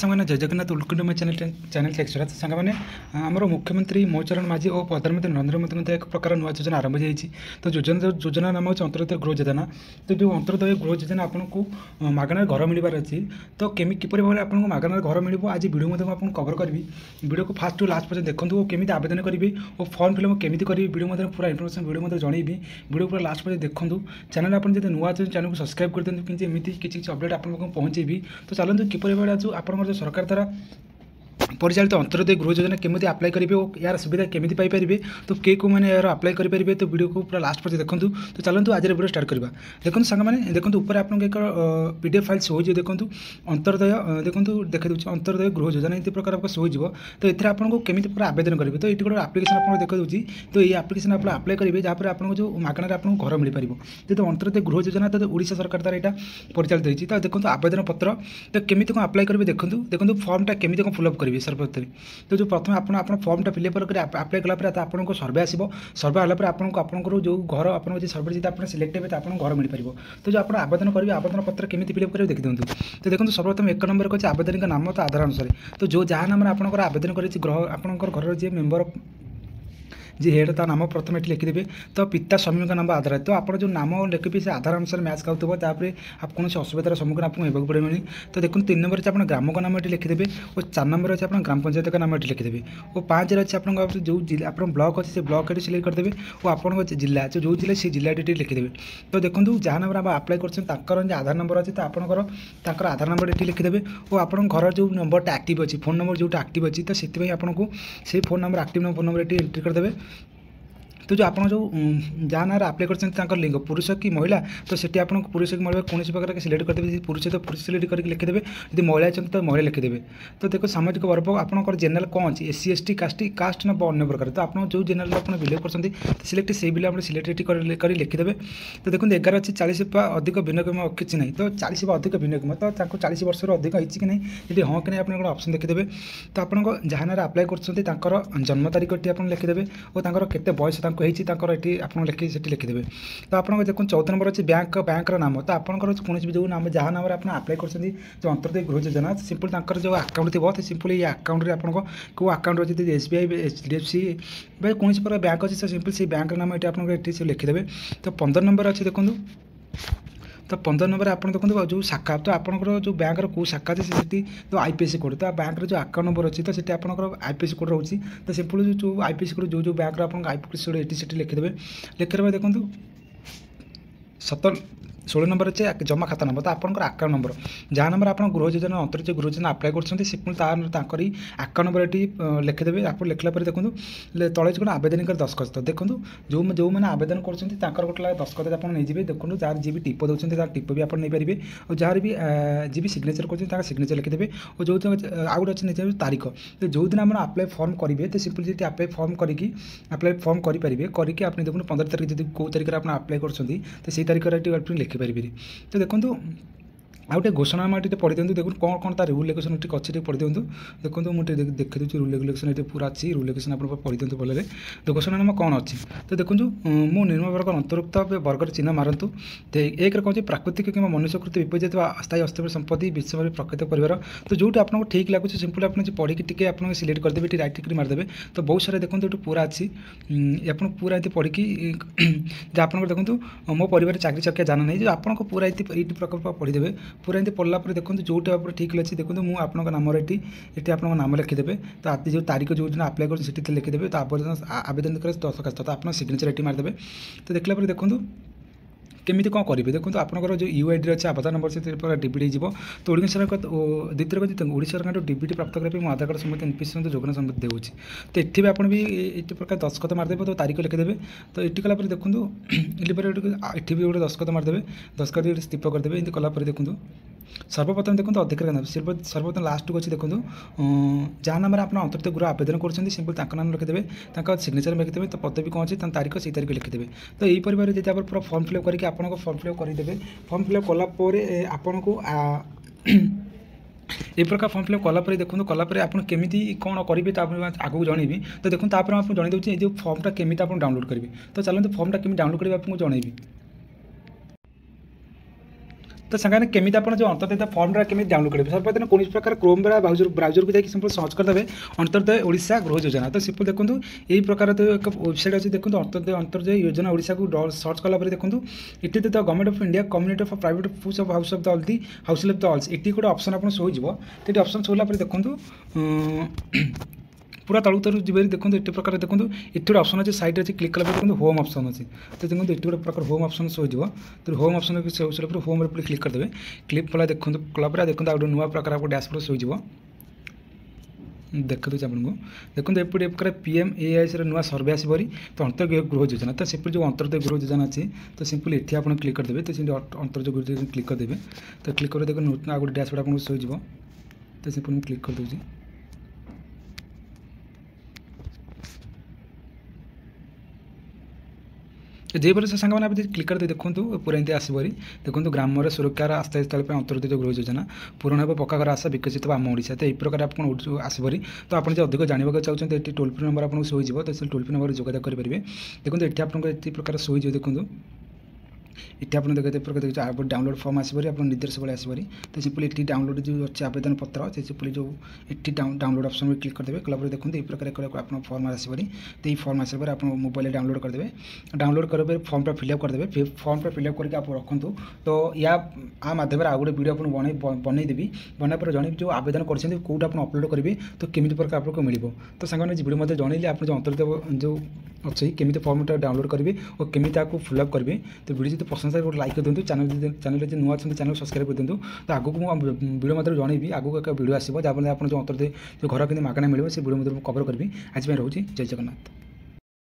सामने जय जगन्नाथ उल्कुंड में चैनल एक्सरा सांग मैंने आमर मुख्यमंत्री मोचरण माझी और प्रधानमंत्री नरेंद्र मोदी एक प्रकार नुआ योजना आरंभ होती तो योजना नाम हो अंत्योदय गृह योजना। तो जो अंत्योदय गृह योजना आपको मागणार घर मिलबार अच्छी तो किपर भाव में आपको मागणार घर मिल आज वीडियो आपको कवर करी वीडियो को फास्ट टू लास्ट पर्यटन देखूँ केमी आवेदन करेंगे और फॉर्म फिलअप केमी करी वीडियो पूरा इनफर्मेशन वीडियो जनइबी वीडियो पूरा लास्ट पर्यटन देखूँ चैनल आप नुआ चैनल को सब्सक्राइब कर दिखाँ कि एमती किसी अपडेट आपको पहुँचेबी। तो चलते किपर भाव जो आप सरकार द्वारा परिचालित अंत्योदय गृह योजना केमी आप्लाय करेंगे और यार सुविधा केमी पाइपर तो के को मैंने यार आप्लाय करेंगे तो वीडियो को पूरा लास्ट पर देखूँ। तो चलते आज वीडियो स्टार्ट करवा देखो सांग मैंने देखो ऊपर आप एक पीडीएफ फाइल शो हो देखो अंत्योदय देखो देखा दूसरी अंत्योदय गृह योजना ये प्रकार आपको शो हो तो ये आपको केमी पूरा आवेदन करेंगे। तो ये गोटे आप्लिकेसन आप देखा दूसरी तो ये आप्लिकेसन आप आप्लाय करेंगे जहाँपर आपको जो मागणार आपको घर मिल पार जो अंत्योदय गृह योजना तो ओडिशा सरकार द्वारा यहाँ परिचालित होती। तो देखो आवेदन पत्र तो केमी कौन आप्लाय करेंगे देखो फॉर्मटा केमी कौन फिलअप करेंगे सर्वप्रथम। तो जो प्रथम आप फॉर्मटा फिलअप कर आप्लाय कलापर आपको सर्वे आसो सर्वे आलापर आपंकर जो घर आप सर्वे जी आप सिलेक्ट हे तो आपको घर मिल पार। तो जो आप आवेदन करेंगे आवेदन पत्र केमी फिलअप करेंगे देखी दिखाँ। तो देखो सर्वप्रथम एक नंबर को आवेदन का नाम तो आधार अनुसार तो जो जहाँ नाम आपंकर आवेदन कर ग्रह आपंकर घर जी मेम्बर जी हेड ता नाम प्रथम ये लिखिदेवे। तो पिता स्वामी का नाम आधार तो आप जो नाम लिखे से आधार अनुसार मैच खाऊब तापर आप कौन असुविधार सम्मुखीन आपको होगा पड़ेगा। तो देखो 3 नंबर से आप ग्राम का नाम ये लिखिदेवे और 4 नंबर अच्छे आप ग्राम पंचायत का नाम ये लिखिदेवे और 5 अच्छे आप जो आप ब्लॉक अच्छे से ब्लॉक ये सिलेक्ट करदेवे और आप जिला जो जिला से जिला ये लिखिदेवे। तो देखो जहाँ नंबर आप आप्लाय कर आधार नंबर अच्छे तो आपंकर आधार नंबर ये लिखिदेवे और आप घर जो नंबरटा आक्टिव अच्छी फोन नंबर जो आक्टिव अच्छी तो से आपको से phone number active phone number ये एंट्री करदेवे। तो जो आप जो जहाँ ना आप्लाय कर लिंग पुरुष कि महिला तो सीटी आप पुरुष कि महिला कौन प्रकार सिलेक्ट करदेवे पुरुष तो पुरुष सिलेक्ट करके लिखिदेवे यदि महिला अच्छे तो महिला लिखिदेवे। तो देखो सामाजिक वर्ग आपंकर जेनेल कौन अच्छी एससी एसटी कास्ट ना अन्य प्रकार तो आप जो जेनेल आप बिलोंग कर सिलेक्ट से बिल आप सिलेक्ट कर लिखिदेवे। तो देखो 11 अच्छी 40 अधिक भिन्नक्षम किसी ना तो 40 अधिक भिन्नक्षम तो 40 वर्ष अधिक होती कि नहीं यदि हाँ कि नहीं आप ऑप्शन देखिदेवे। तो आप जहाँ ना आप्लाय कर जन्म तारीख ये आप लिखिदेवे और केते बयस होती आप लिखिदेवे। तो आप देखो 14 नंबर अच्छे बैंक नाम तो आपंकर कौन भी जो नाम जहाँ नाम आप आप्लाय कर जो अंत्योदय गृह योजना सिंपल जो आकाउंट थी सिंपल ये आकाउंट आपको कौ आकाउंट अच्छे एसबीआई एचडीएफसी कौन प्रकार बैंक अच्छे सिंपल से बैंक नाम ये आप लिखिदेवे। तो 15 नंबर अच्छे देखो तो 15 नंबर आप देखो जो शाखा तो आपंकर जो बैंक कौ शाखा अच्छे तो आईपीएस कोड तो बैंक जो अकाउंट नंबर अच्छी तो सीट आपंकर आईपीएस कोड रोचे तो सिंपल जो आईपीएस कोड जो बैंक आप आईपीएस कोड ये लिखिदेवे। लिखिदेवे देखो 16 नंबर अच्छे जमा खाता नंबर तो आपंकर अकाउंट नंबर जहाँ नंबर आप गृह योजना अंतर्जातीय गृह योजना आप्लाय कर अकाउंट नंबर ये लिखिदेवे। आप लिखला देखो तले जो आवेदन कर दस्खत देखो जो मैंने आवेदन कर गोटे दस्खत आप नहीं देखो जार जी भी टीप दूसरे टीप भी आप नहीं पारे और जार भी जी भी सिग्नेचर कर सिग्नेचर लिखिदेवे और जो आउ गोटे अच्छे तारीख तो जो दिन आप आप्लाय फॉर्म करेंगे तो सिंपल जी आप्लाय फॉर्म करके आप्लाय फॉर्म करेंगे करके आप देखो 15 तारीख जब कौ तारीख आप आप्लाय कर से तारीख लिखिपारे। तो देखो आउ गए घोषणानामा टे पढ़ी दिखाँ देखो कौन कौन तार रूल रेगुलेशन अच्छे पढ़ी दिखाँ देखो मुझे देखी दूसरी रूल रेगुलेशन ये पूरा अच्छी रूल रेगुलेशन आप पढ़ी दिखाँ भले। तो घोषणानामा कौन अच्छी तो देखो मु निम्न वर्ग अंतर्भुक्त वर्गर चिन्ह मारतु तो एक कौन प्राकृतिक कि मनुष्यकृत विपर्य अस्थायी अस्थायी संपत्ति विश्व प्रकृत परिवार तो जो आपको ठीक लगुच सिंपल आप पढ़ी टी आप सिलेक्ट करदेवे ये राइट क्लिक मारदेवे। तो बहुत सारे देखो ये पूरा अच्छी आप पूरा ये पढ़ी आप देखो मो परिवार चाकरी चकिया जाना नहीं जो आपको पूरा ये प्रकल्प पढ़ीदेवे पूरा एमती पढ़ला देखो जो ठीक अच्छी देखो मुझे आपन नाम ये आप नाम लिखिदेवे। तो आज जो तारीख जो दिन आप्लाय कर लिखिदेवे तो आवेदन कर दरखास्त तो आप सिग्नेचर ये मारदेवे। तो देखला देखो केमी कौन करेंगे देखो आपंकर जो यूआईडी अच्छे आधार नंबर से डीबीटी हो तो ओडिशा सरकार द्वितीय कहते ओडिशा सरकार डीबीटी प्राप्त करने मो आधार कार्ड समस्त एनपीसी योजना सम्बन्धी देଉଛି। तो ये भी आप ये प्रकार दस्खत मारदेवे तो तारीख लिखिदेवे। तो ये कलापर देखो ये भी गोटे दस्खत मारदेवे दस्खत ये स्तीप करदेवे ये कलापर देखो सर्वप्रथम देखो अधिकार नाम सर्वप्रथम लास्ट को अच्छी देखो जहाँ नाम आप अंतर्जातीय गृह आवेदन कर सिंपल नाम लिखिदेवे सिग्नेचर लिखिदेवे। तो पदवी कौन अच्छी तारीख से तारीख लिखिदेवे। तो यही परिवार जब आप पूरा फॉर्म फिलअप करके आपको फॉर्म फिलअप करदेवे फॉर्म फिलअप कलापर आपन को ये प्रकार फॉर्म फिलअप कलापर देखो कलापर आप केमी कौन करेंगे आगू जनइबी। तो देखो आपको जन दूसरी जो फॉर्मटा केमी आप डाउनलोड करेंगे। तो चलते फॉर्मटा केमी डाउनलोड करेंगे आपको जनइबी। तो सांगे केमी आप जो अंतर्दय फर्मटा केमी डाउनलोड करेंगे सर्वप्रथम कौन प्रकार क्रोम ब्राउजर को जाकि सिंपल सर्च करदे अंतर्दय ओडिशा गृह योजना। तो सिंपल देखो यही प्रकार तो एक वेबसाइट अच्छी देखो अंतर्दय योजना ओडिशा को सर्च कला देखो it the government of India community of private foods of house of the all house of the alls ये गोटे ऑप्शन आप शो हो ऑप्शन शोला देखो पूरा तलू तलू जी देखो ये प्रकार देखो ये गोटे ऑप्शन अच्छे साइड अच्छे क्लिक कला देखो होम ऑप्शन अच्छी तो देखो ये गोटे प्रकार होम ऑप्शन शो हो तो home option show home click करदे क्लिक कला देखो कलापर देखो गोटे नुआ प्रकार आपको डैशबोर्ड शो हो देखते आपको देखो एपटे प्रकार PMAIS नुआ सर्वे आसपरी तो अंतर्गत गृह योजना तो सिंपल जो अंतर्गत गृह योजना अच्छी तो सिंपल ये आप क्लिक करदे तो अंतर्गत गृह योजना क्लिक करदे तो क्लिक कर देखो नूतन गोटे डैशबोर्ड आपको शो हो तो सिंपल मुझे क्लिक कर दूसरी जेपर से सांग मैंने क्लिक करते देखो पूरा एमती आसपरी देखो ग्राम सुरक्षार आस्था स्थल पर अंतर्गत गृह योजना पूरण हो पक्का घर आशा विकसित आम ओडिशा तो यही प्रकार आप आसपरी तो आप अधिक जानवा चाहते ये टोल फ्री नंबर आपको शो हो तो से टोल फ्री नंबर जोगाजोग करेंगे देखो ये आपको ये प्रकार शो हो देखो ये आप देखते प्रकार देखिए आप डाउनलोड फॉर्म आसपरी आप निर्देश बड़े आसपरी तो सिंपल ये डाउनलोड जो अच्छे आवेदन पत्र से सिंपल जो ये डाउनलोड ऑप्शन में क्लिक करदे कला देखो ये प्रकार आप फॉर्म आसपरी तो ये फॉर्म आस आप मोबाइल डाउनलोड करदे डाउनलोड कर फॉर्मटा फिलअप करदे फॉर्मटा फिलअप करके आप रखु तो या आ माध्यम आ गोटे वीडियो आपको बनईदेवी बना पर जन जो आवेदन कर कौट आप अपलोड करेंगे तो केमी प्रकार आपको मिल तो सांगे वीडियो मत जनइले आप जो अंतर्गत जो अच्छे केमी फॉर्मटा डाउनलोड करेंगे और केमी फिलअप करेंगे तो वीडियो जो पसंद है गोटे लाइक कर दिखाँ चैनल जो नुआ चैनल सब्सक्राइब कर दिखाँ तो आगू वीडियो मत जनइबी आगू एक वीडियो आसो जहाँ आप जो अंतर्गत जो घर के मागना मिले से वीडियो मत कवर करी आज रोचे जय जगन्नाथ।